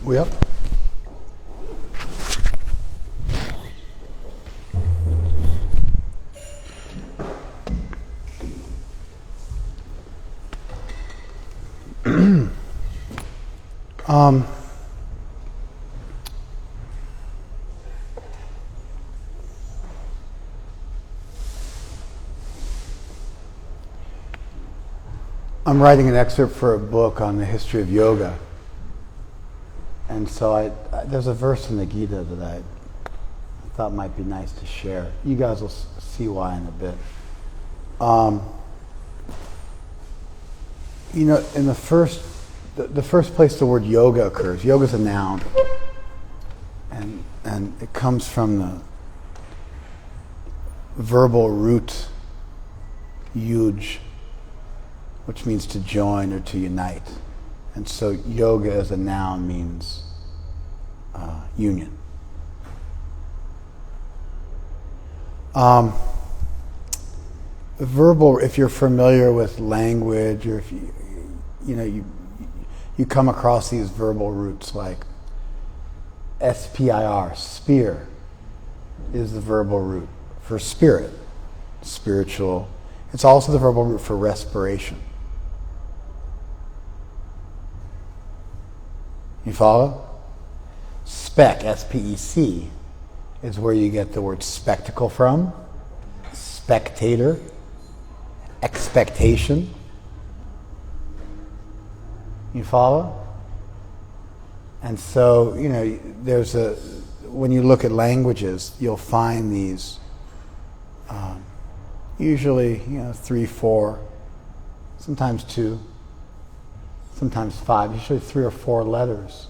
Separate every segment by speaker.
Speaker 1: We up? I'm writing an excerpt for a book on the history of yoga. And so there's a verse in the Gita that I thought might be nice to share. You guys will see why in a bit. In the first place the word yoga occurs, yoga is a noun, and it comes from the verbal root yuj, which means to join or to unite. And so yoga as a noun means union. Verbal, if you're familiar with language, or if you come across these verbal roots like spir, spear, is the verbal root for spirit, spiritual. It's also the verbal root for respiration. You follow? Spec, S-P-E-C, is where you get the word spectacle from, spectator, expectation. You follow? And so, when you look at languages, you'll find these, usually, 3, 4, sometimes 2, sometimes 5, usually 3 or 4 letters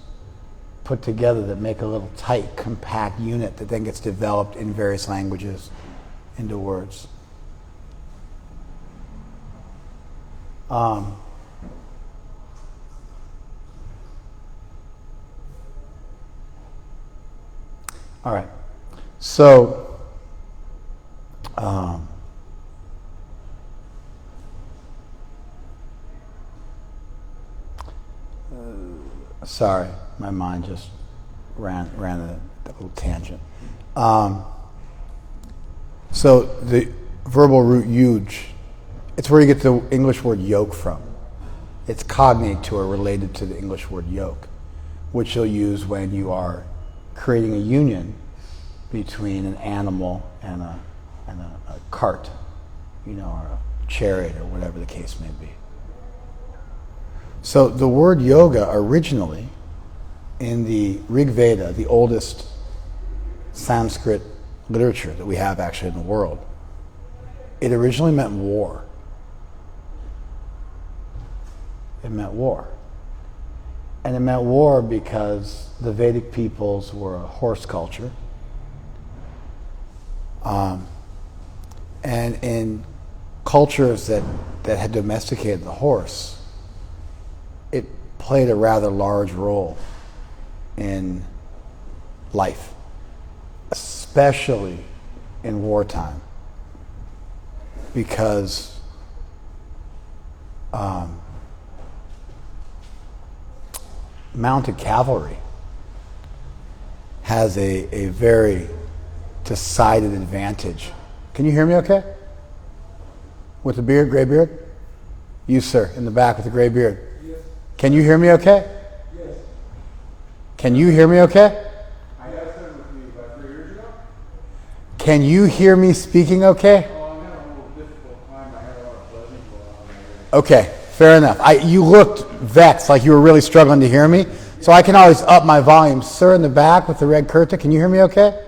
Speaker 1: put together that make a little tight, compact unit that then gets developed in various languages into words. All right. So, sorry, my mind just ran a little tangent. So the verbal root yuj, it's where you get the English word yoke from. It's cognate to or related to the English word yoke, which you'll use when you are creating a union between an animal and a cart, or a chariot, or whatever the case may be. So the word yoga originally, in the Rig Veda, the oldest Sanskrit literature that we have actually in the world, it originally meant war. It meant war. And it meant war because the Vedic peoples were a horse culture. And in cultures that had domesticated the horse, it played a rather large role in life, especially in wartime, because mounted cavalry has a very decided advantage. Can you hear me okay? With the beard, gray beard? You, sir, in the back with the gray beard.
Speaker 2: Yes.
Speaker 1: Can you hear me okay?
Speaker 2: Yes.
Speaker 1: Can you hear me okay?
Speaker 2: I had a son with me about 3 years ago.
Speaker 1: Can you hear me speaking okay?
Speaker 2: Oh, I'm having a little difficult time. I had a lot of buzzing going on there.
Speaker 1: Okay, fair enough. You looked vexed, like you were really struggling to hear me. So I can always up my volume. Sir in the back with the red kurta, can you hear me okay?
Speaker 2: I can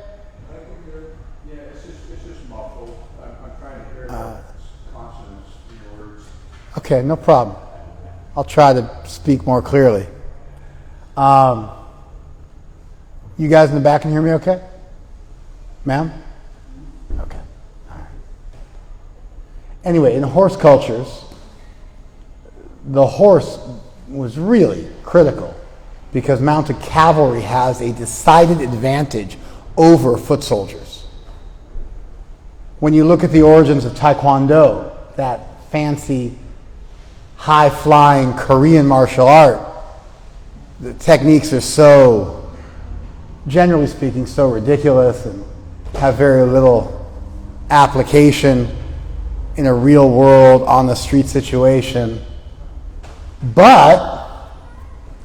Speaker 2: hear. Yeah, it's just muffled. I'm trying to hear consonants in words.
Speaker 1: Okay, no problem. I'll try to speak more clearly. You guys in the back can hear me okay? Ma'am? Okay. All right. Anyway, in horse cultures, the horse was really critical because mounted cavalry has a decided advantage over foot soldiers. When you look at the origins of Taekwondo, that fancy, high-flying Korean martial art, the techniques are so, generally speaking, so ridiculous and have very little application in a real world, on the street situation. But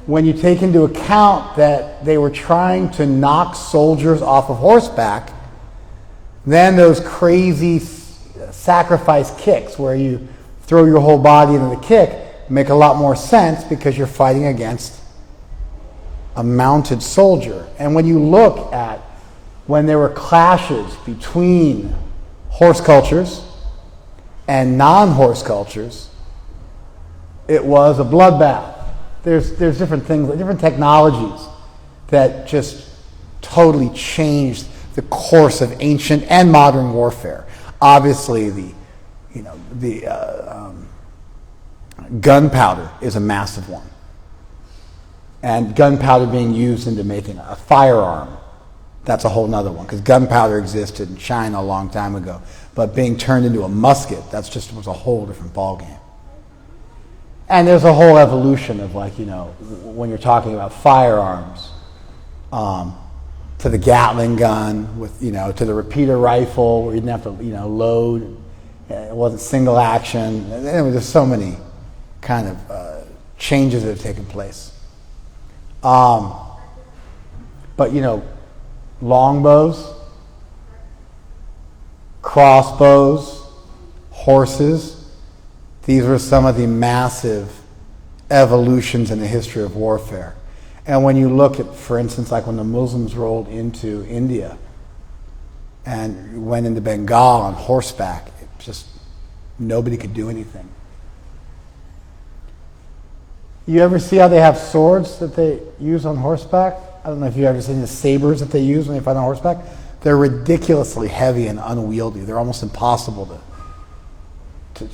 Speaker 1: when you take into account that they were trying to knock soldiers off of horseback, then those crazy sacrifice kicks where you throw your whole body into the kick make a lot more sense, because you're fighting against a mounted soldier. And when you look at when there were clashes between horse cultures and non-horse cultures, it was a bloodbath. There's different things, different technologies that just totally changed the course of ancient and modern warfare. Obviously, the gunpowder is a massive one, and gunpowder being used into making a firearm, that's a whole nother one, because gunpowder existed in China a long time ago, but being turned into a musket, was a whole different ballgame. And there's a whole evolution of, when you're talking about firearms, to the Gatling gun, to the repeater rifle, where you didn't have to, load. It wasn't single action. Anyway, there's so many kind of changes that have taken place. But longbows, crossbows, horses, these were some of the massive evolutions in the history of warfare. And when you look at, for instance, like when the Muslims rolled into India and went into Bengal on horseback, nobody could do anything. You ever see how they have swords that they use on horseback? I don't know if you've ever seen the sabers that they use when they fight on horseback. They're ridiculously heavy and unwieldy. They're almost impossible to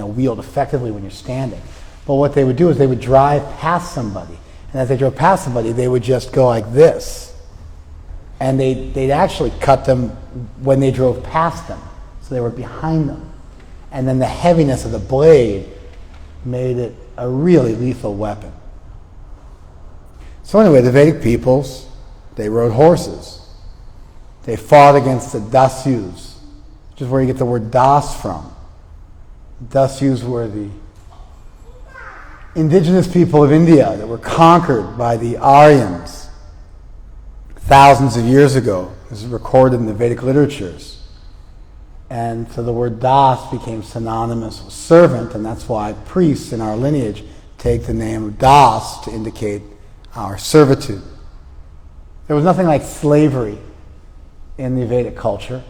Speaker 1: wield effectively when you're standing. But what they would do is they would drive past somebody, and as they drove past somebody, they would just go like this, and they'd actually cut them when they drove past them, so they were behind them, and then the heaviness of the blade made it a really lethal weapon. So anyway, the Vedic peoples, they rode horses. They fought against the Dasyus, which is where you get the word Das from. Dasyus were the indigenous people of India that were conquered by the Aryans thousands of years ago. This is recorded in the Vedic literatures. And so the word Das became synonymous with servant, and that's why priests in our lineage take the name of Das to indicate our servitude. There was nothing like slavery in the Vedic culture.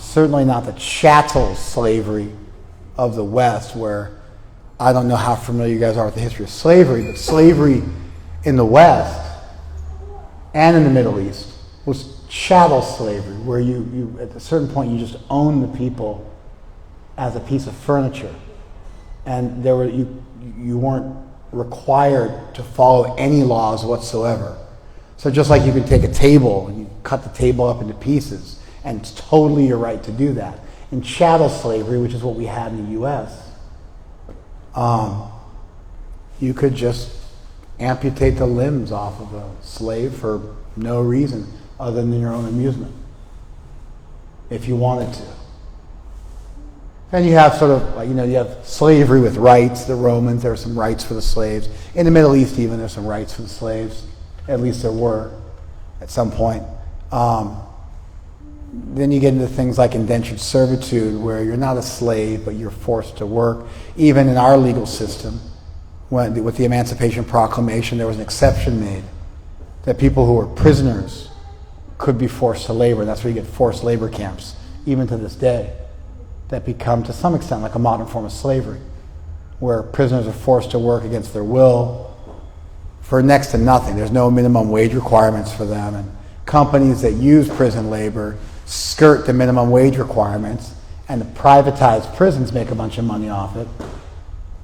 Speaker 1: Certainly not the chattel slavery of the West, where I don't know how familiar you guys are with the history of slavery, but slavery in the West and in the Middle East was chattel slavery, where you at a certain point you just own the people as a piece of furniture, and you weren't required to follow any laws whatsoever. So just like you could take a table and you cut the table up into pieces, and it's totally your right to do that. In chattel slavery, which is what we had in the U.S., you could just amputate the limbs off of a slave for no reason other than your own amusement, if you wanted to. And you have you have slavery with rights. The Romans, there are some rights for the slaves. In the Middle East even, there's some rights for the slaves. At least there were at some point. Then you get into things like indentured servitude, where you're not a slave, but you're forced to work. Even in our legal system, with the Emancipation Proclamation, there was an exception made that people who were prisoners could be forced to labor. And that's where you get forced labor camps, even to this day, that become to some extent like a modern form of slavery, where prisoners are forced to work against their will for next to nothing. There's no minimum wage requirements for them, and companies that use prison labor skirt the minimum wage requirements, and the privatized prisons make a bunch of money off it.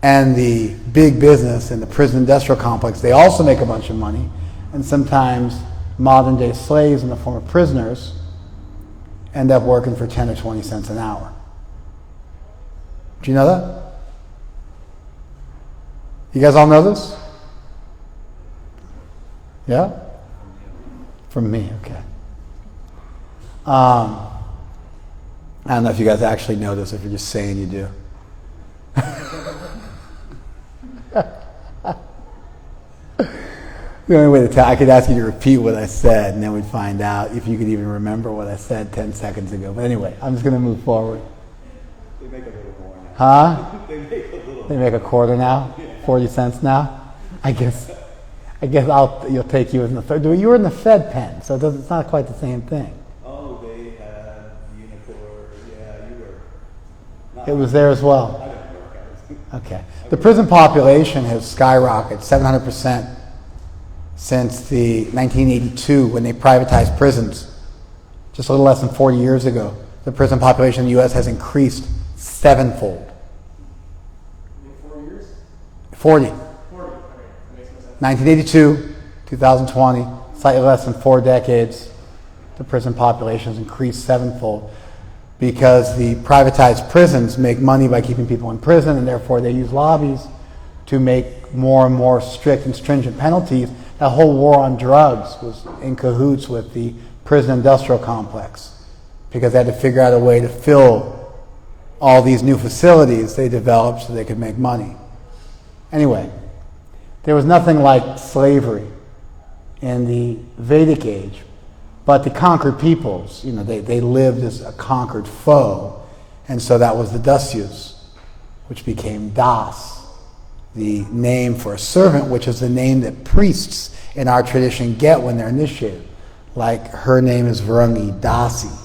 Speaker 1: And the big business in the prison industrial complex, they also make a bunch of money. And sometimes modern day slaves in the form of prisoners end up working for 10 or 20 cents an hour. Do you know that? You guys all know this? Yeah? From me, okay. I don't know if you guys actually know this, if you're just saying you do. The only way to tell, I could ask you to repeat what I said, and then we'd find out if you could even remember what I said 10 seconds ago. But anyway, I'm just going to move forward.
Speaker 2: They make a little more now.
Speaker 1: Huh?
Speaker 2: They make a little.
Speaker 1: They make a quarter now? 40 cents now? I guess you'll take you in the third. You were in the Fed pen, so it's not quite the same thing.
Speaker 2: Oh, they had Unicorn. Yeah, you were.
Speaker 1: It was there as well.
Speaker 2: I don't work out.
Speaker 1: Okay. The prison population has skyrocketed 700% since the 1982 when they privatized prisons. Just a little less than 40 years ago, the prison population in the U.S. has increased sevenfold.
Speaker 3: In 4 years?
Speaker 1: 40.
Speaker 3: 40. Okay, that makes no sense.
Speaker 1: 1982, 2020, slightly less than 4 decades, the prison population has increased sevenfold because the privatized prisons make money by keeping people in prison, and therefore they use lobbies to make more and more strict and stringent penalties. That whole war on drugs was in cahoots with the prison industrial complex because they had to figure out a way to fill all these new facilities they developed so they could make money. Anyway, there was nothing like slavery in the Vedic age, but the conquered peoples, they lived as a conquered foe, and so that was the Dasyus, which became Das, the name for a servant, which is the name that priests in our tradition get when they're initiated. Like her name is Varangi Dasi,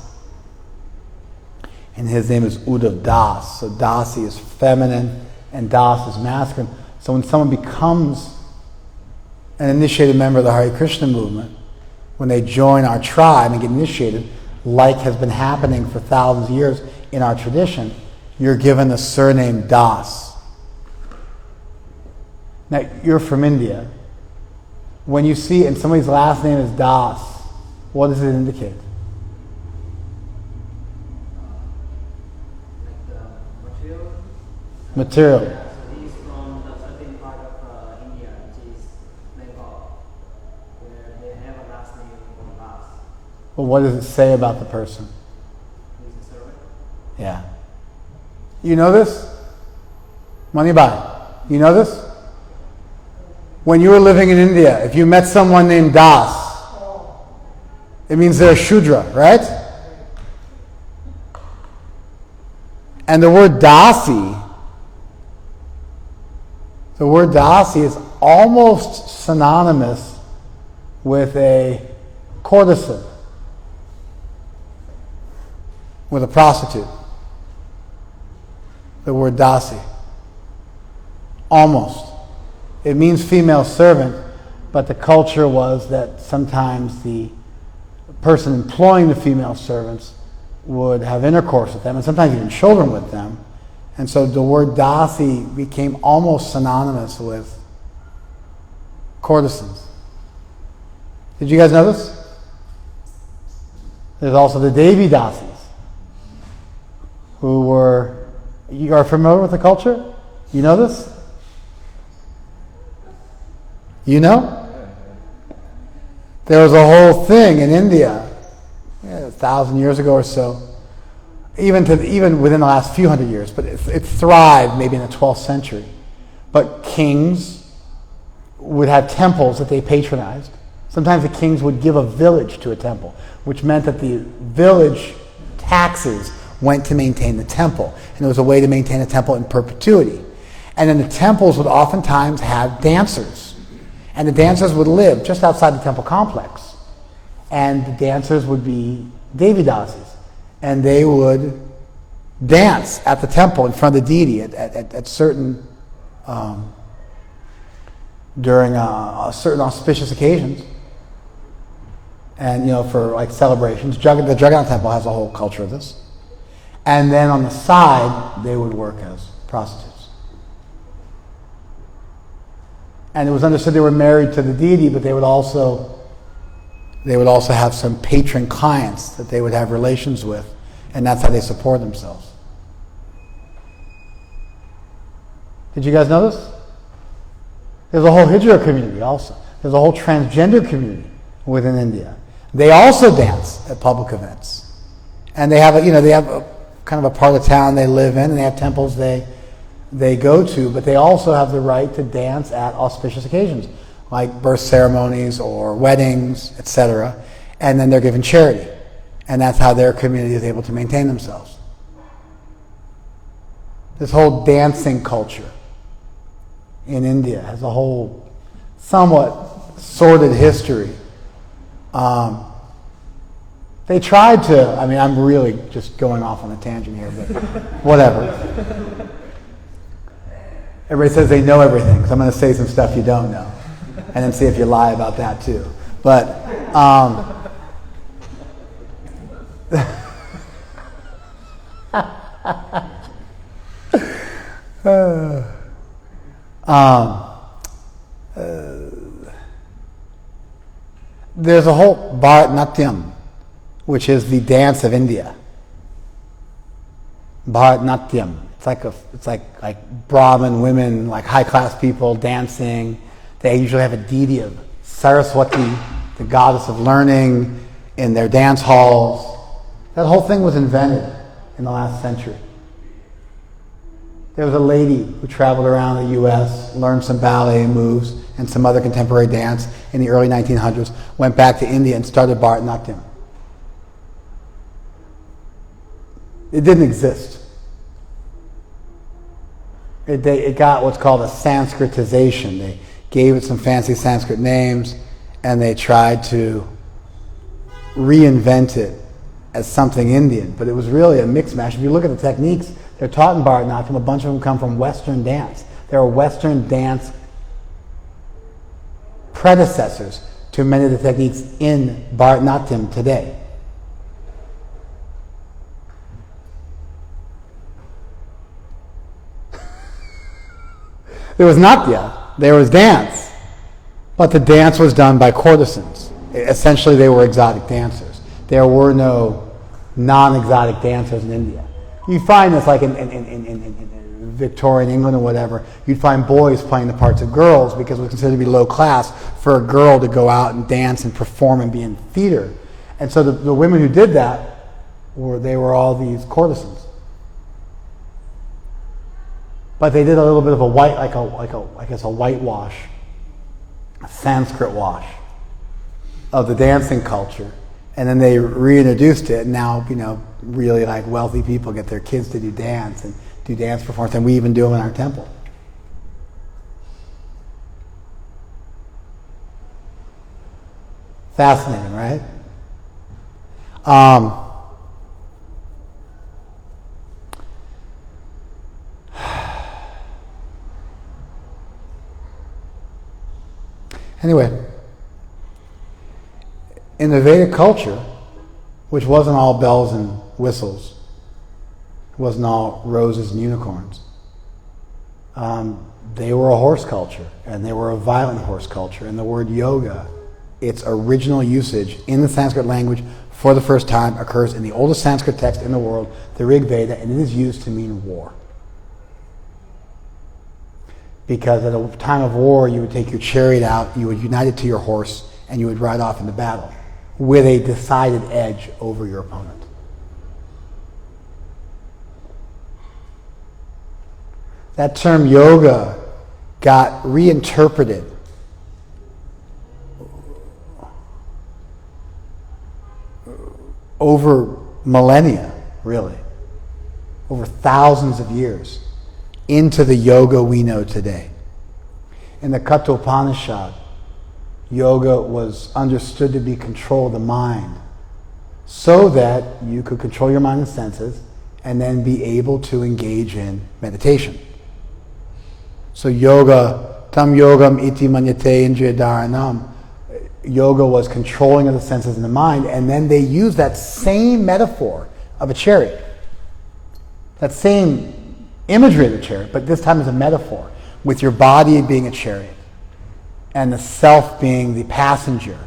Speaker 1: and his name is Uddhav Das. So Dasi is feminine and Das is masculine. So when someone becomes an initiated member of the Hare Krishna movement, when they join our tribe and get initiated, like has been happening for thousands of years in our tradition, you're given the surname Das. Now, you're from India. When you see, and somebody's last name is Das, what does it indicate?
Speaker 4: Like the material.
Speaker 1: Material.
Speaker 4: So he's from the certain part of India, which is Bengal, where they have a last name from Das.
Speaker 1: Well, what does it say about the person?
Speaker 4: He's a servant.
Speaker 1: Yeah. You know this? Manibai, you know this? When you were living in India, if you met someone named Das, it means they're a Shudra, right? And the word Dasi is almost synonymous with a courtesan, with a prostitute. The word Dasi. Almost. It means female servant, but the culture was that sometimes the person employing the female servants would have intercourse with them, and sometimes even children with them. And so the word Dasi became almost synonymous with courtesans. Did you guys know this? There's also the Devi Dasis, who were, you are familiar with the culture? You know this? You know? There was a whole thing in India, 1,000 years ago or so, even within the last few hundred years, but it thrived maybe in the 12th century. But kings would have temples that they patronized. Sometimes the kings would give a village to a temple, which meant that the village taxes went to maintain the temple. And it was a way to maintain a temple in perpetuity. And then the temples would oftentimes have dancers. And the dancers would live just outside the temple complex. And the dancers would be Devidasis. And they would dance at the temple in front of the deity at certain, during certain auspicious occasions. And, for like celebrations. The Jagannath Temple has a whole culture of this. And then on the side, they would work as prostitutes. And it was understood they were married to the deity, but they would also have some patron clients that they would have relations with, and that's how they support themselves. Did you guys know this? There's a whole Hijra community also. There's a whole transgender community within India. They also dance at public events. And they have kind of a part of town they live in, and they have temples they go to, but they also have the right to dance at auspicious occasions, like birth ceremonies or weddings, etc. And then they're given charity. And that's how their community is able to maintain themselves. This whole dancing culture in India has a whole somewhat sordid history. They tried to, I'm really just going off on a tangent here, but whatever. Everybody says they know everything, so I'm going to say some stuff you don't know, and then see if you lie about that too. But there's a whole Bharatanatyam, which is the dance of India. Bharatanatyam. It's like Brahmin women, like high class people dancing. They usually have a deity of Saraswati, the goddess of learning, in their dance halls. That whole thing was invented in the last century. There was a lady who traveled around the U.S., learned some ballet moves and some other contemporary dance in the early 1900s, went back to India and started Bharatanatyam. It didn't exist. It got what's called a Sanskritization. They gave it some fancy Sanskrit names, and they tried to reinvent it as something Indian. But it was really a mix mash. If you look at the techniques they're taught in Bharatanatyam, a bunch of them come from Western dance. There are Western dance predecessors to many of the techniques in Bharatanatyam today. There was Natya, there was dance, but the dance was done by courtesans. Essentially, they were exotic dancers. There were no non-exotic dancers in India. You find this like in Victorian England or whatever, you'd find boys playing the parts of girls because it was considered to be low class for a girl to go out and dance and perform and be in theater. And so the women who did that, they were all these courtesans. But they did a little bit of a whitewash, a Sanskrit wash of the dancing culture, and then they reintroduced it. And now, really like wealthy people get their kids to do dance and do dance performance, and we even do them in our temple. Fascinating, right? Anyway, in the Vedic culture, which wasn't all bells and whistles, it wasn't all roses and unicorns, they were a horse culture, and they were a violent horse culture. And the word yoga, its original usage in the Sanskrit language for the first time, occurs in the oldest Sanskrit text in the world, the Rig Veda, and it is used to mean war. Because at a time of war, you would take your chariot out, you would unite it to your horse, and you would ride off into battle with a decided edge over your opponent. That term yoga got reinterpreted over millennia, really, over thousands of years, into the yoga we know today. In the Kathopanishad, yoga was understood to be control of the mind, so that you could control your mind and senses and then be able to engage in meditation. So yoga, tam yogam iti manyate indriya dharanam, yoga was controlling of the senses and the mind, and then they use that same metaphor of a chariot, that same imagery of the chariot, but this time as a metaphor, with your body being a chariot, and the self being the passenger,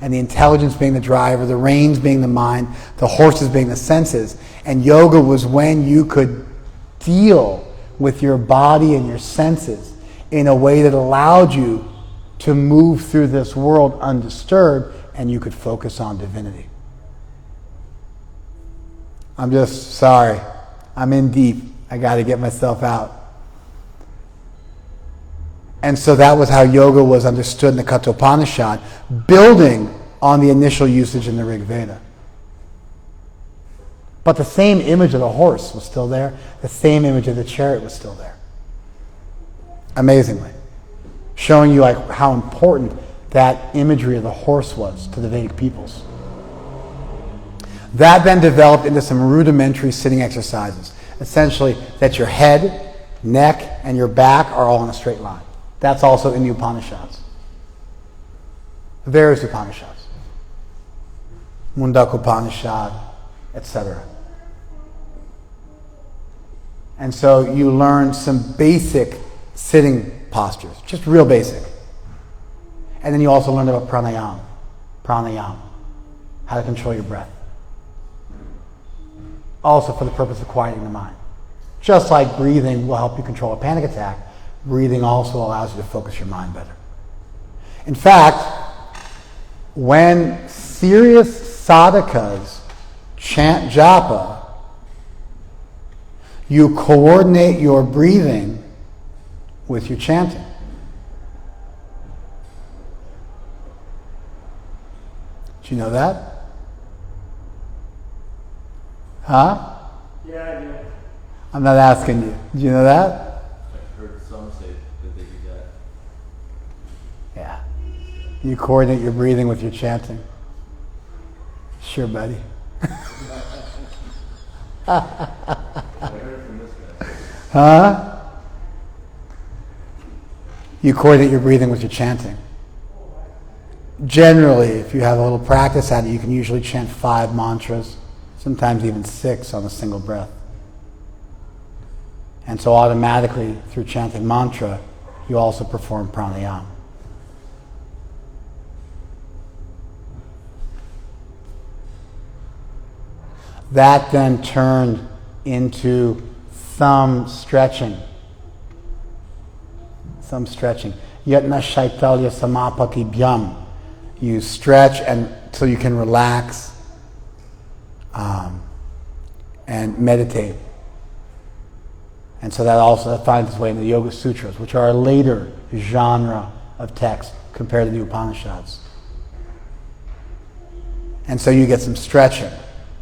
Speaker 1: and the intelligence being the driver, the reins being the mind, the horses being the senses. And yoga was when you could deal with your body and your senses in a way that allowed you to move through this world undisturbed, and you could focus on divinity. I'm just sorry. I'm in deep. I got to get myself out. And so that was how yoga was understood in the Kathopanishad, building on the initial usage in the Rig Veda. But the same image of the horse was still there. The same image of the chariot was still there. Amazingly. Showing you like how important that imagery of the horse was to the Vedic peoples. That then developed into some rudimentary sitting exercises. Essentially, that your head, neck, and your back are all in a straight line. That's also in the Upanishads. Various Upanishads. Mundak Upanishad, etc. And so you learn some basic sitting postures, just real basic. And then you also learn about pranayama, how to control your breath. Also for the purpose of quieting the mind. Just like breathing will help you control a panic attack, breathing also allows you to focus your mind better. In fact, when serious sadhakas chant japa, you coordinate your breathing with your chanting. Do you know that? Huh?
Speaker 3: Yeah, I do.
Speaker 1: I'm not asking you. Do you know that?
Speaker 5: I've heard some say that they do that.
Speaker 1: Yeah. You coordinate your breathing with your chanting. Sure, buddy.
Speaker 5: I heard from this guy.
Speaker 1: Huh? You coordinate your breathing with your chanting. Generally, if you have a little practice at it, you can usually chant 5 mantras, sometimes even 6 on a single breath. And so automatically, through chanting mantra, you also perform pranayama. That then turned into some stretching. Yatna shaitalya samapati bhyam. You stretch until you can relax and meditate. And so that finds its way in the Yoga Sutras, which are a later genre of text compared to the Upanishads. And so you get some stretching,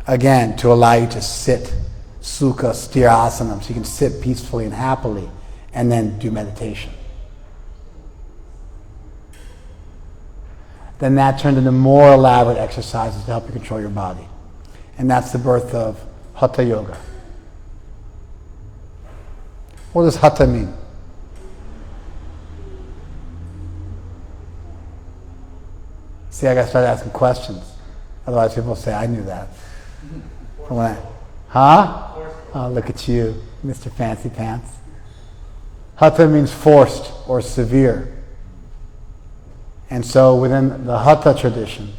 Speaker 1: again, to allow you to sit, sukha, sthirasanam, so you can sit peacefully and happily, and then do meditation. Then that turned into more elaborate exercises to help you control your body. And that's the birth of Hatha Yoga. What does Hatha mean? See, I got to start asking questions. Otherwise people say, I knew that. Huh? Oh, look at you, Mr. Fancy Pants. Hatha means forced or severe. And so within the Hatha tradition,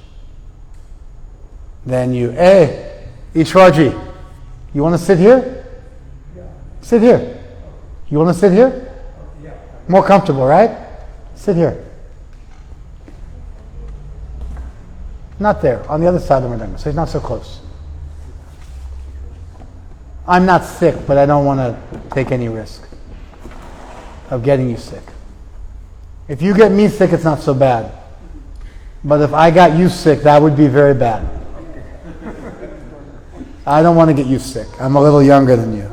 Speaker 1: then hey, Ishwarji, you want to sit here?
Speaker 2: Yeah.
Speaker 1: Sit here. You want to sit here?
Speaker 2: Yeah.
Speaker 1: More comfortable, right? Sit here. Not there, on the other side of the Mridanga, so he's not so close. I'm not sick, but I don't want to take any risk of getting you sick. If you get me sick, it's not so bad. But if I got you sick, that would be very bad. I don't want to get you sick. I'm a little younger than you.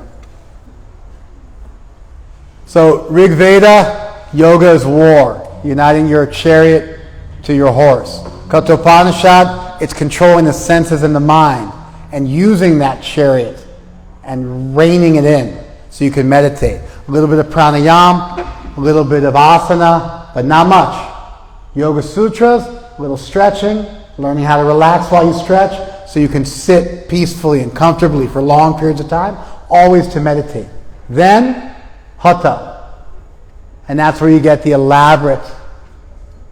Speaker 1: So Rig Veda, yoga is war, uniting your chariot to your horse. Kathopanishad, it's controlling the senses and the mind and using that chariot and reining it in so you can meditate. A little bit of pranayama, a little bit of asana, but not much. Yoga Sutras, a little stretching, learning how to relax while you stretch so you can sit peacefully and comfortably for long periods of time, always to meditate. Then, Hatha. And that's where you get the elaborate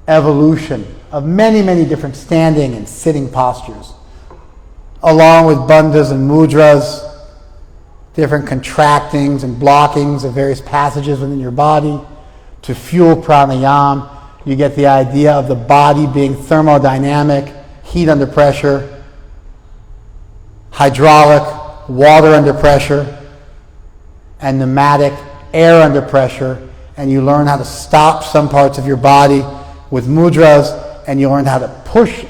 Speaker 1: evolution of many, many different standing and sitting postures, along with bandhas and mudras, different contractings and blockings of various passages within your body, to fuel pranayama. You get the idea of the body being thermodynamic, heat under pressure, hydraulic, water under pressure, and pneumatic, air under pressure. And you learn how to stop some parts of your body with mudras, and you learn how to push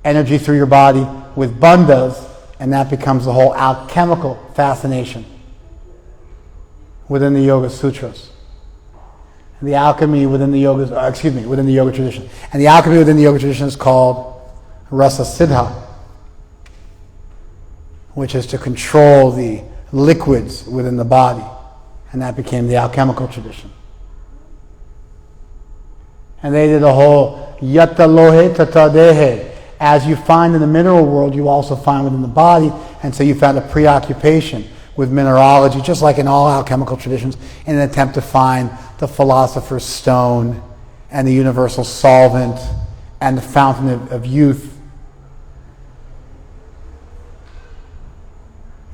Speaker 1: energy through your body with bandhas, and that becomes the whole alchemical fascination within the Yoga Sutras. And the alchemy within the within the Yoga tradition. And the alchemy within the Yoga tradition is called Rasa Siddha, which is to control the liquids within the body. And that became the alchemical tradition. And they did a whole yatta lohe tata dehe. As you find in the mineral world, you also find within the body. And so you found a preoccupation with mineralogy, just like in all alchemical traditions, in an attempt to find the philosopher's stone and the universal solvent and the fountain of youth.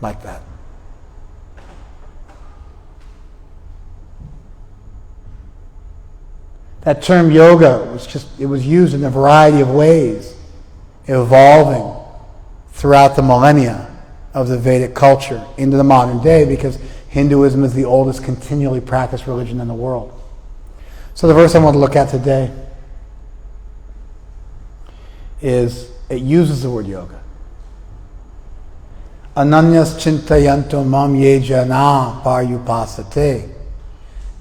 Speaker 1: Like that. That term yoga was used in a variety of ways, evolving throughout the millennia of the Vedic culture into the modern day, because Hinduism is the oldest continually practiced religion in the world. So the verse I want to look at today it uses the word yoga. Ananyas chintayanto mam ye jana paryupasate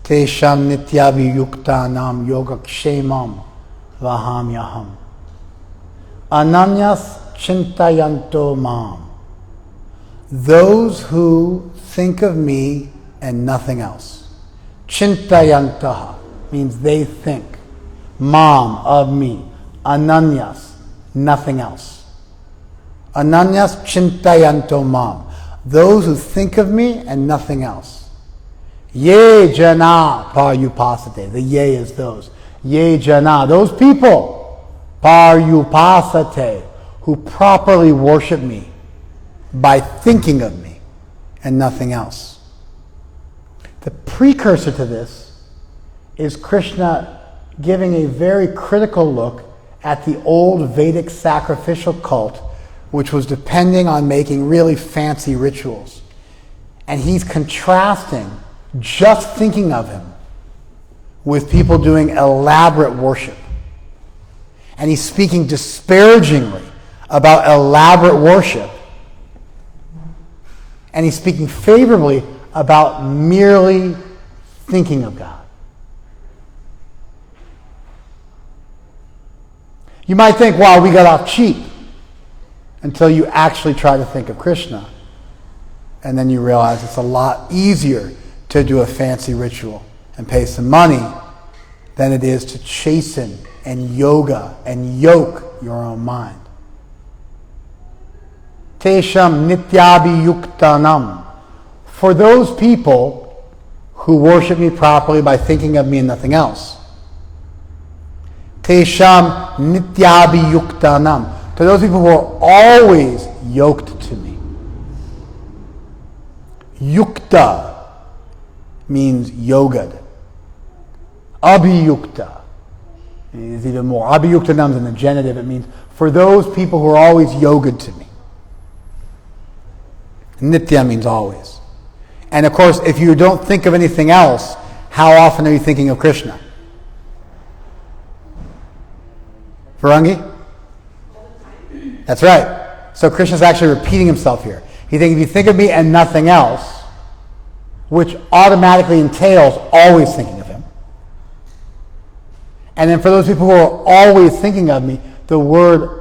Speaker 1: tesham nityabhiyuktanam yogakshemam vahamyaham. Ananyas chintayanto mam. Those who think of me and nothing else. Chintayantaha means they think. Mam, of me. Ananyas, nothing else. Ananyas chintayanto mam. Those who think of me and nothing else. Ye jana paryupasate. The ye is those. Ye jana, those people. Paryupasate, who properly worship me by thinking of me and nothing else. The precursor to this is Krishna giving a very critical look at the old Vedic sacrificial cult, which was depending on making really fancy rituals. And he's contrasting just thinking of him with people doing elaborate worship. And he's speaking disparagingly about elaborate worship. And he's speaking favorably about merely thinking of God. You might think, wow, we got off cheap, until you actually try to think of Krishna. And then you realize it's a lot easier to do a fancy ritual and pay some money than it is to chasten and yoga and yoke your own mind. Tesham nityabhiyuktanam. For those people who worship me properly by thinking of me and nothing else. Tesham nityabhiyuktanam. To those people who are always yoked to me. Yukta means yogad. Abhiyukta is even more. Abhiyuktanam is in the genitive. It means for those people who are always yogad to me. Nitya means always. And of course, if you don't think of anything else, how often are you thinking of Krishna? Varangi? That's right. So Krishna's actually repeating himself here. He's saying, if you think of me and nothing else, which automatically entails always thinking of him. And then for those people who are always thinking of me, the word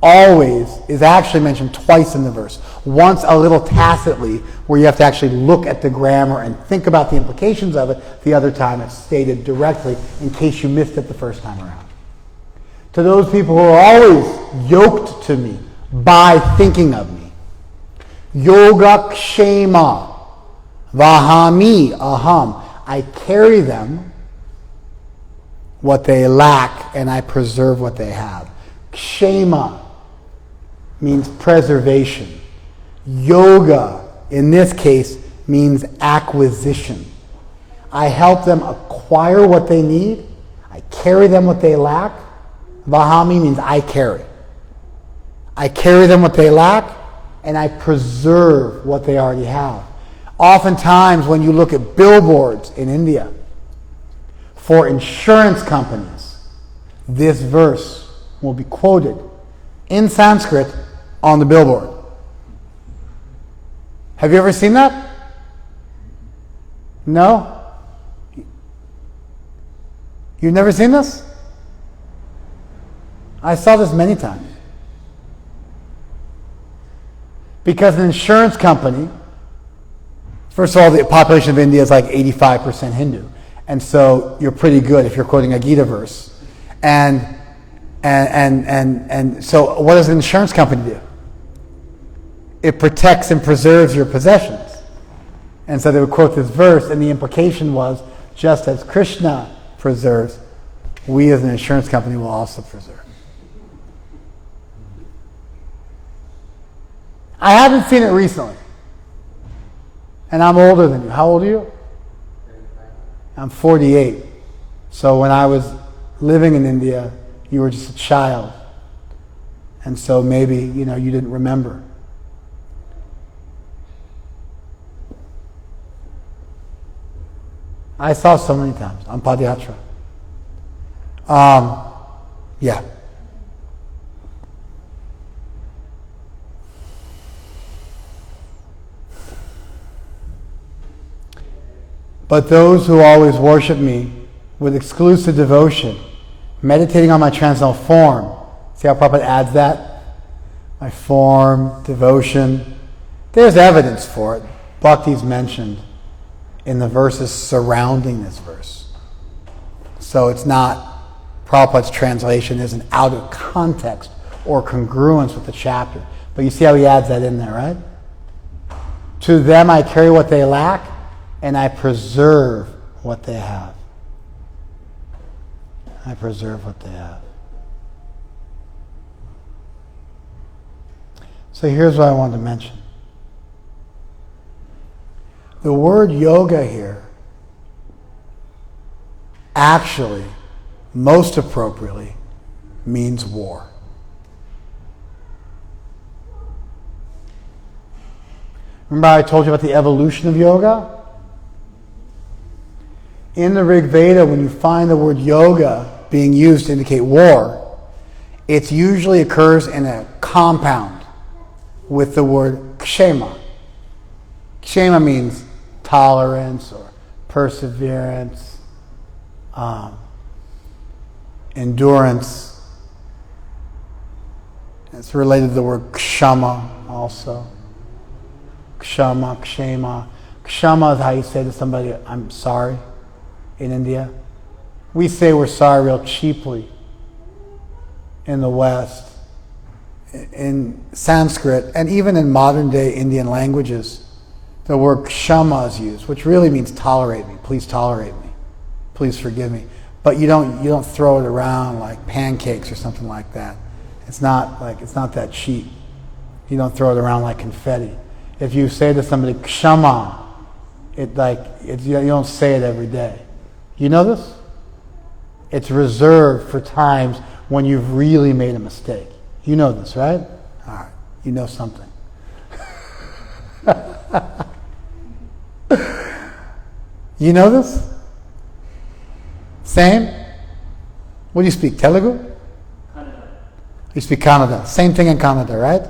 Speaker 1: always is actually mentioned twice in the verse. Once a little tacitly, where you have to actually look at the grammar and think about the implications of it. The other time it's stated directly in case you missed it the first time around. To those people who are always yoked to me by thinking of me. Yoga kshema vahami aham. I carry them what they lack and I preserve what they have. Kshema means preservation. Yoga, in this case, means acquisition. I help them acquire acquire what they need, I carry them what they lack. Vahami means I carry. I carry them what they lack, and I preserve what they already have. Oftentimes when you look at billboards in India for insurance companies, this verse will be quoted in Sanskrit on the billboard. Have you ever seen that? No? You've never seen this? I saw this many times. Because an insurance company, first of all, the population of India is like 85% Hindu. And so you're pretty good if you're quoting a Gita verse. And so what does an insurance company do? It protects and preserves your possessions. And so they would quote this verse, and the implication was, just as Krishna preserves, we as an insurance company will also preserve. I haven't seen it recently. And I'm older than you. How old are you? I'm 48. So when I was living in India, you were just a child. And so maybe, you didn't remember. I saw so many times on Padayatra. Yeah. But those who always worship me with exclusive devotion, meditating on my transcendental form. See how Prabhupada adds that? My form, devotion. There's evidence for it. Bhakti is mentioned in the verses surrounding this verse. So it's not, Prabhupada's translation isn't out of context or congruence with the chapter. But you see how he adds that in there, right? To them I carry what they lack, and I preserve what they have. I preserve what they have. So here's what I wanted to mention. The word yoga here actually, most appropriately, means war. Remember I told you about the evolution of yoga? In the Rig Veda, when you find the word yoga being used to indicate war, it usually occurs in a compound with the word kshema. Kshema means tolerance or perseverance, endurance. It's related to the word kshama also. Kshama, kshema. Kshama is how you say to somebody, I'm sorry. In India, we say we're sorry real cheaply in the West. In Sanskrit, and even in modern day Indian languages, the word kshama is used, which really means tolerate me, please tolerate me, please forgive me. But you don't throw it around like pancakes or something like that. It's not that cheap. You don't throw it around like confetti. If you say to somebody kshama, you don't say it every day. You know this? It's reserved for times when you've really made a mistake. You know this, right? All right. You know something. You know this? Same? What do you speak? Telugu?
Speaker 4: Kannada.
Speaker 1: You speak Kannada. Same thing in Kannada, right?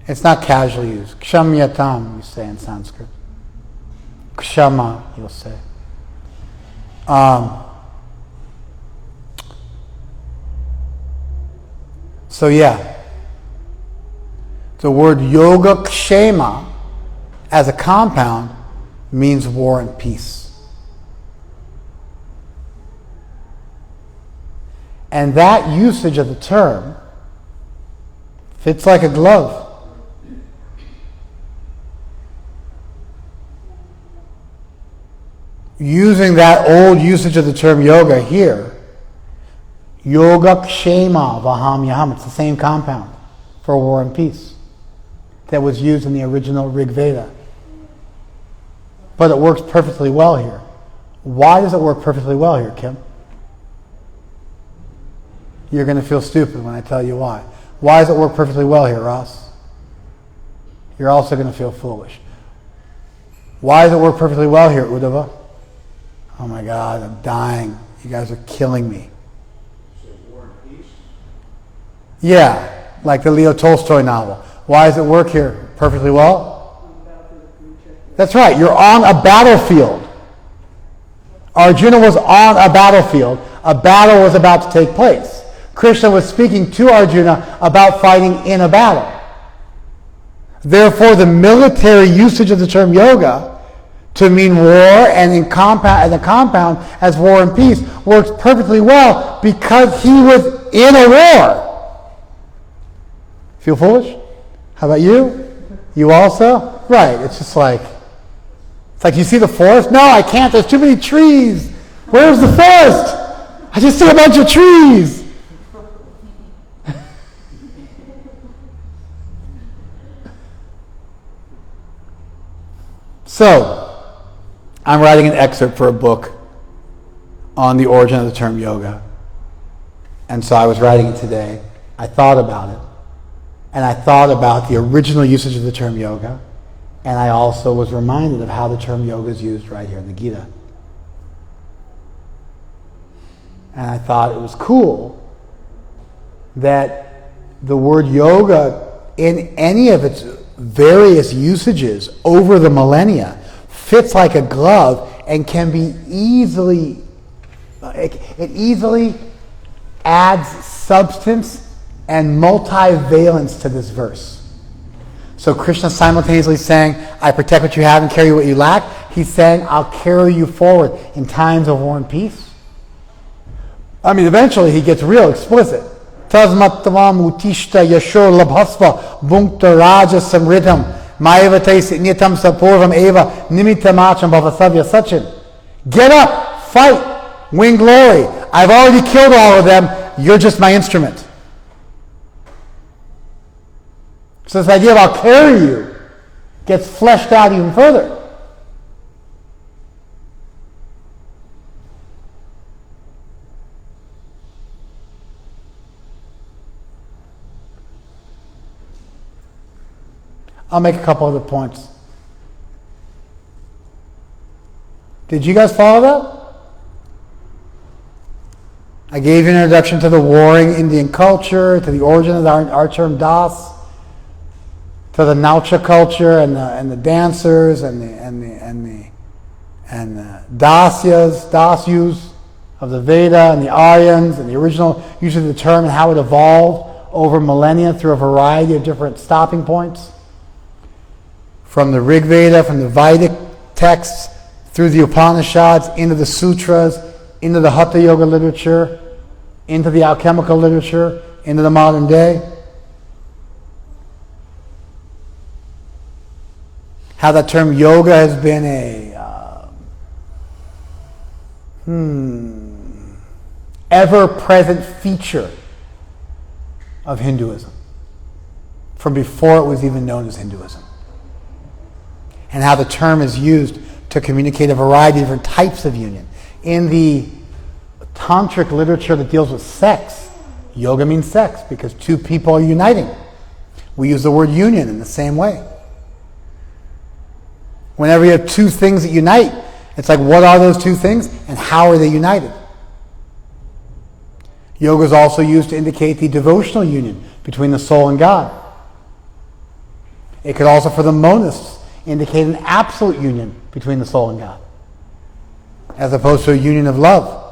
Speaker 1: It's not casually used. Kshamyatam, you say in Sanskrit. Kshama, you'll say. So yeah, the word yoga kshema as a compound means war and peace. And that usage of the term fits like a glove. Using that old usage of the term yoga here, yoga kshema vaham yaham, it's the same compound for war and peace that was used in the original Rig Veda. but it works perfectly well here. Why does it work perfectly well here, Kim? You're going to feel stupid when I tell you why. Why does it work perfectly well here, Ross? You're also going to feel foolish. Why does it work perfectly well here, Uddhava? Oh my God, I'm dying. You guys are killing me.
Speaker 2: Say War and Peace.
Speaker 1: Yeah, like the Leo Tolstoy novel. Why does it work here perfectly well? That's right, you're on a battlefield. Arjuna was on a battlefield. A battle was about to take place. Krishna was speaking to Arjuna about fighting in a battle. Therefore, the military usage of the term yoga to mean war and the compound as war and peace works perfectly well because he was in a war. Feel foolish? How about you? You also? Right, it's just like, you see the forest? No, I can't, there's too many trees. Where's the forest? I just see a bunch of trees. So, I'm writing an excerpt for a book on the origin of the term yoga. And so I was writing it today. I thought about it. And I thought about the original usage of the term yoga. And I also was reminded of how the term yoga is used right here in the Gita. And I thought it was cool that the word yoga in any of its various usages over the millennia fits like a glove and can be it easily adds substance and multivalence to this verse. So Krishna simultaneously saying, I protect what you have and carry what you lack. He's saying, I'll carry you forward in times of war and peace. I mean, eventually he gets real explicit. Tasmattavam utishta yashor labhasva bhunkta raja samritam mayavate nitam sapurvam eva nimittamacham bhavasavya sachin. Get up, fight, win glory. I've already killed all of them. You're just my instrument. So this idea of I'll carry you gets fleshed out even further. I'll make a couple other points. Did you guys follow that? I gave you an introduction to the warring Indian culture, to the origin of our term das, to the Naucha culture and the dancers and the dasyus of the Veda and the Aryans and the original use of the term and how it evolved over millennia through a variety of different stopping points. From the Rig Veda, from the Vedic texts, through the Upanishads, into the sutras, into the Hatha Yoga literature, into the alchemical literature, into the modern day. How that term yoga has been a ever-present feature of Hinduism from before it was even known as Hinduism. And how the term is used to communicate a variety of different types of union. In the tantric literature that deals with sex, yoga means sex because two people are uniting. We use the word union in the same way. Whenever you have two things that unite, it's like, what are those two things and how are they united? Yoga is also used to indicate the devotional union between the soul and God. It could also, for the monists, indicate an absolute union between the soul and God, as opposed to a union of love.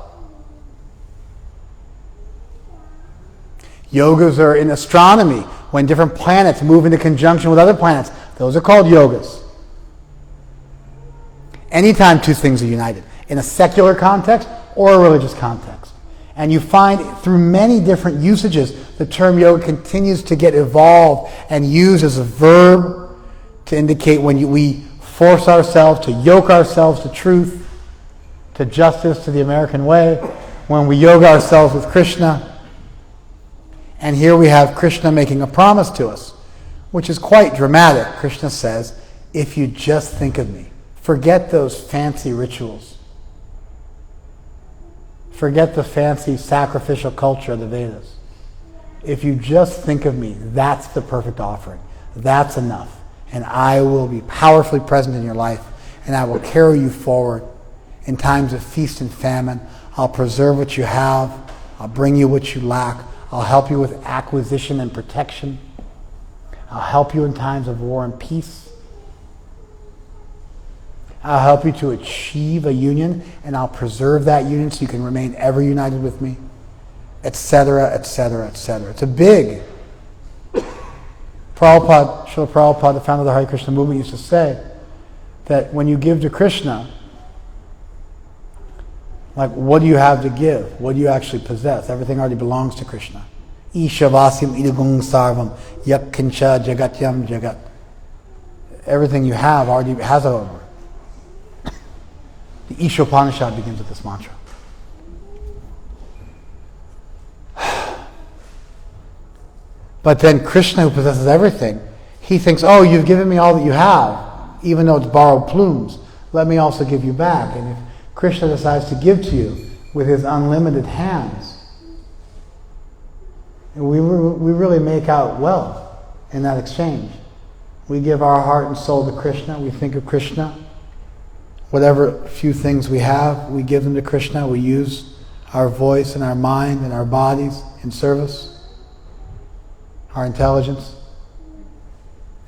Speaker 1: Yogas are in astronomy, when different planets move into conjunction with other planets. Those are called yogas. Anytime two things are united, in a secular context or a religious context. And you find through many different usages, the term yoga continues to get evolved and used as a verb to indicate when we force ourselves, to yoke ourselves to truth, to justice, to the American way, when we yoga ourselves with Krishna. And here we have Krishna making a promise to us, which is quite dramatic. Krishna says, if you just think of me Forget those fancy rituals. Forget the fancy sacrificial culture of the Vedas. If you just think of me, that's the perfect offering. That's enough. And I will be powerfully present in your life, and I will carry you forward in times of feast and famine. I'll preserve what you have. I'll bring you what you lack. I'll help you with acquisition and protection. I'll help you in times of war and peace. I'll help you to achieve a union, and I'll preserve that union so you can remain ever united with me, etc., etc., etc. It's a big... Prabhupada, Srila Prabhupada, the founder of the Hare Krishna movement, used to say that when you give to Krishna, like, what do you have to give? What do you actually possess? Everything already belongs to Krishna. Ishavasim idagung sarvam yakkincha jagatyam jagat. Everything you have already has a over. The Ishopanishad begins with this mantra. But then Krishna, who possesses everything, he thinks, oh, you've given me all that you have, even though it's borrowed plumes. Let me also give you back. And if Krishna decides to give to you with his unlimited hands, we really make out wealth in that exchange. We give our heart and soul to Krishna. We think of Krishna. Whatever few things we have, we give them to Krishna. We use our voice and our mind and our bodies in service, our intelligence.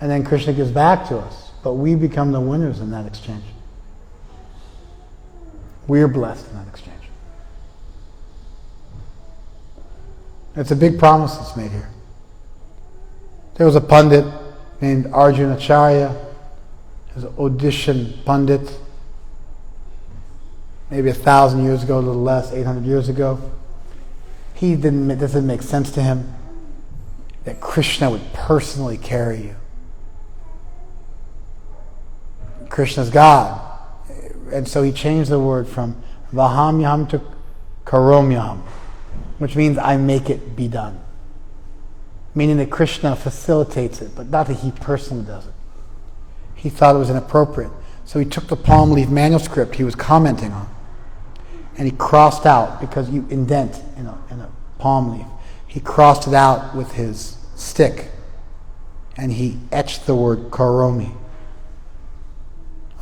Speaker 1: And then Krishna gives back to us. But we become the winners in that exchange. We're blessed in that exchange. It's a big promise that's made here. There was a pundit named Arjuna Acharya, his Odishan pundit, maybe 1,000 years ago, a little less, 800 years ago. It doesn't make sense to him that Krishna would personally carry you. Krishna's God. And so he changed the word from vahamyaham to karomyaham, which means I make it be done. Meaning that Krishna facilitates it, but not that he personally does it. He thought it was inappropriate. So he took the palm leaf manuscript he was commenting on, and he crossed out, because you indent in a palm leaf, he crossed it out with his stick, and he etched the word karomi.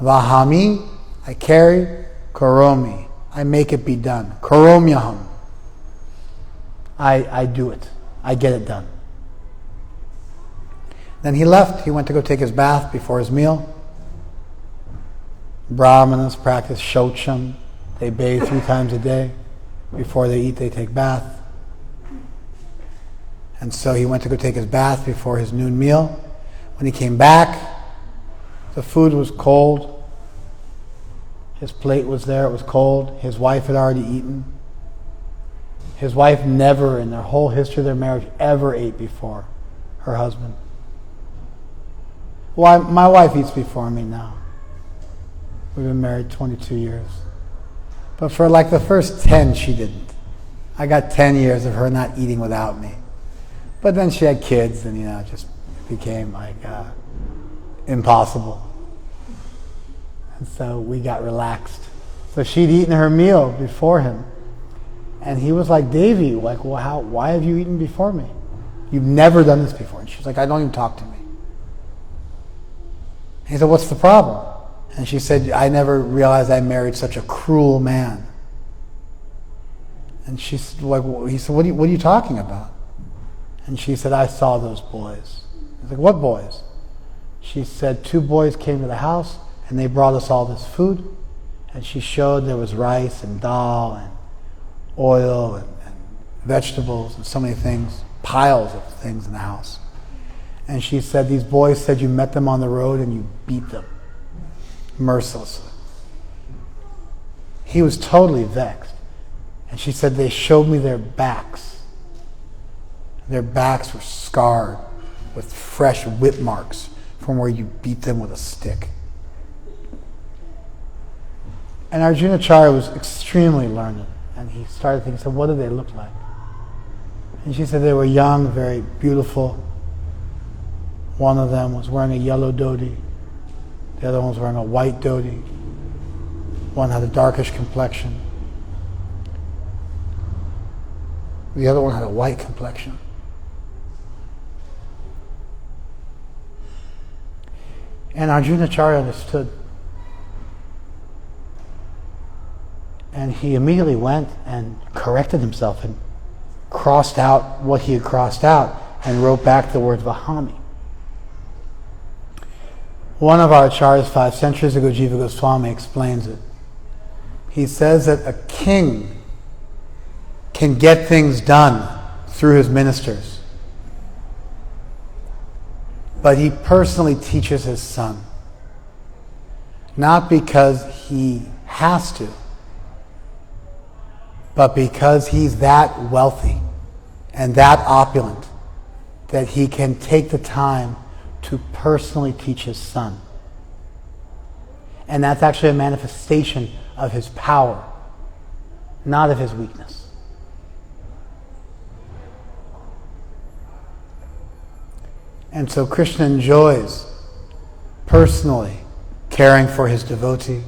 Speaker 1: Vahami, I carry, karomi, I make it be done. Karomyaham, I do it. I get it done. Then he left. He went to go take his bath before his meal. Brahmanas practice shocham. They bathe 3 times a day. Before they eat, they take bath. And so he went to go take his bath before his noon meal. When he came back, the food was cold. His plate was there, it was cold. His wife had already eaten. His wife never, in their whole history of their marriage, ever ate before her husband. Well, my wife eats before me now. We've been married 22 years. But for like the first 10, she didn't. I got 10 years of her not eating without me. But then she had kids, and it just became like impossible. And so we got relaxed. So she'd eaten her meal before him. And he was like, Devi, like, well, why have you eaten before me? You've never done this before. And she's like, I don't even talk to me. And he said, what's the problem? And she said, I never realized I married such a cruel man. And she said, he said, what are you talking about? And she said, I saw those boys. He's like, what boys? She said, 2 boys came to the house and they brought us all this food. And she showed there was rice and dal and oil and vegetables and so many things, piles of things in the house. And she said, these boys said you met them on the road and you beat them mercilessly. He was totally vexed. And she said, they showed me their backs. Their backs were scarred with fresh whip marks from where you beat them with a stick. And Arjuna Acharya was extremely learned. And he started thinking, so what did they look like? And she said they were young, very beautiful. One of them was wearing a yellow dhoti. The other one was wearing a white dhoti. One had a darkish complexion. The other one had a white complexion. And Arjunacharya understood. And he immediately went and corrected himself and crossed out what he had crossed out and wrote back the word Vahami. One of our acharyas 5 centuries ago, Jiva Goswami, explains it. He says that a king can get things done through his ministers, but he personally teaches his son, not because he has to, but because he's that wealthy and that opulent that he can take the time to personally teach his son. And that's actually a manifestation of his power, not of his weakness. And so Krishna enjoys personally caring for his devotee,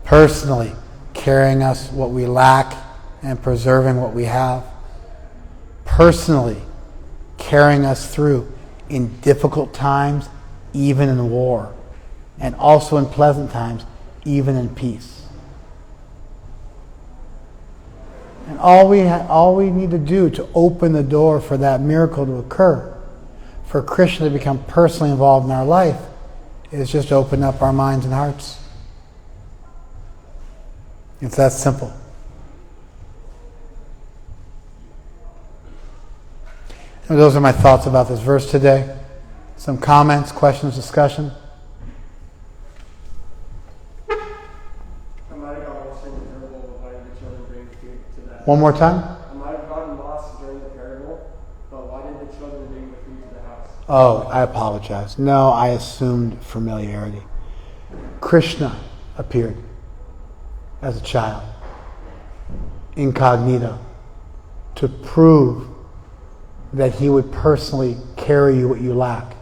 Speaker 1: personally carrying us what we lack and preserving what we have, personally carrying us through in difficult times, even in war, and also in pleasant times, even in peace. And all we need to do to open the door for that miracle to occur, for Krishna to become personally involved in our life, is just open up our minds and hearts. It's that simple. And those are my thoughts about this verse today. Some comments, questions, discussion.
Speaker 3: I might have gotten lost during the parable of why did the children bring food to that.
Speaker 1: One more time.
Speaker 3: I might have gotten lost during the parable, but why did the children bring the food to the house?
Speaker 1: Oh, I apologize. No, I assumed familiarity. Krishna appeared as a child, incognito, to prove that he would personally carry you what you lack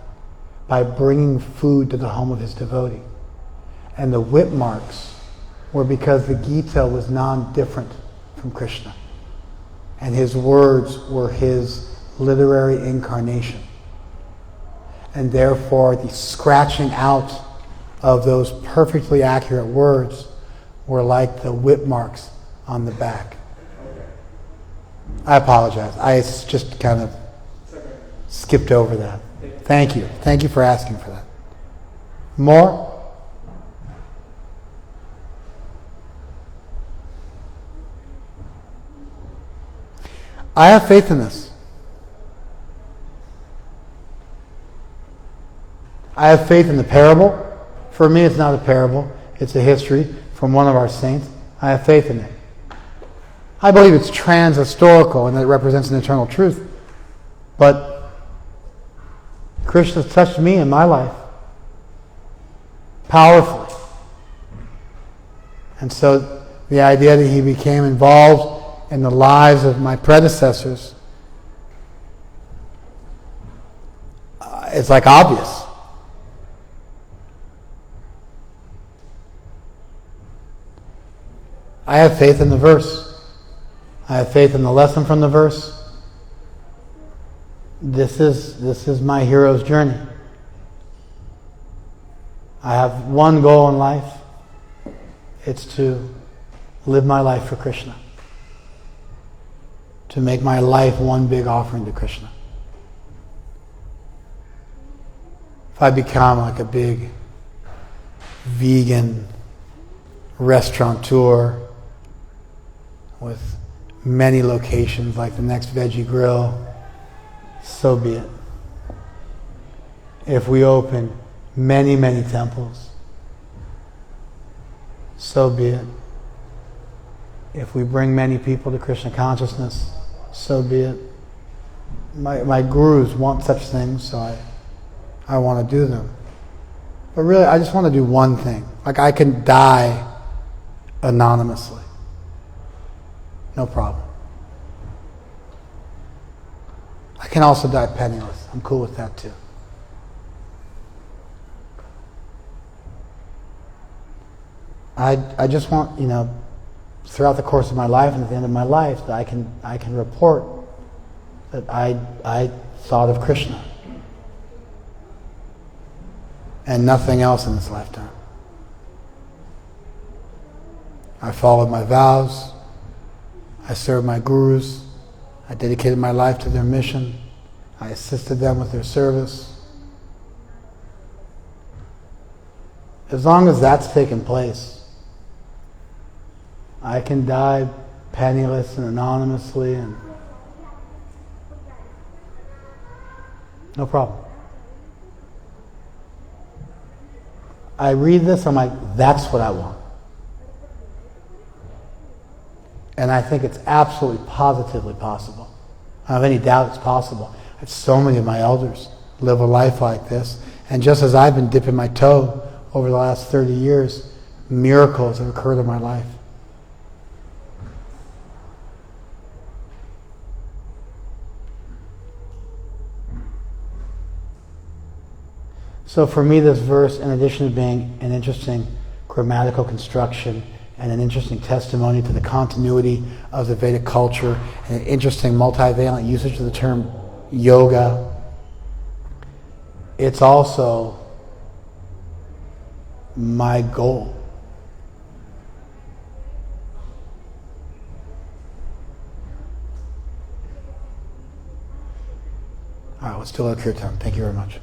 Speaker 1: by bringing food to the home of his devotee. And the whip marks were because the Gita was non-different from Krishna. And his words were his literary incarnation. And therefore the scratching out of those perfectly accurate words were like the whip marks on the back. I apologize. I just kind of skipped over that. Thank you. Thank you for asking for that. More? I have faith in this. I have faith in the parable. For me, it's not a parable. It's a history from one of our saints. I have faith in it. I believe it's trans-historical and that it represents an eternal truth. But Krishna touched me in my life powerfully. And so the idea that he became involved in the lives of my predecessors is like obvious. I have faith in the verse. I have faith in the lesson from the verse. This is my hero's journey. I have one goal in life. It's to live my life for Krishna. To make my life one big offering to Krishna. If I become like a big vegan restaurateur with many locations like the next Veggie Grill, so be it. If we open many, many temples, so be it. If we bring many people to Krishna consciousness, so be it. My gurus want such things, so I want to do them. But really, I just want to do one thing. Like, I can die anonymously. No problem. I can also die penniless. I'm cool with that too. I just want, throughout the course of my life and at the end of my life, that I can report that I thought of Krishna and nothing else in this lifetime. I followed my vows. I served my gurus. I dedicated my life to their mission. I assisted them with their service. As long as that's taken place, I can die penniless and anonymously, and no problem. I read this, I'm like, that's what I want. And I think it's absolutely, positively possible. I don't have any doubt it's possible. I have so many of my elders live a life like this. And just as I've been dipping my toe over the last 30 years, miracles have occurred in my life. So for me, this verse, in addition to being an interesting grammatical construction and an interesting testimony to the continuity of the Vedic culture and an interesting multivalent usage of the term yoga, it's also my goal. All right, let's do a kirtan. Thank you very much.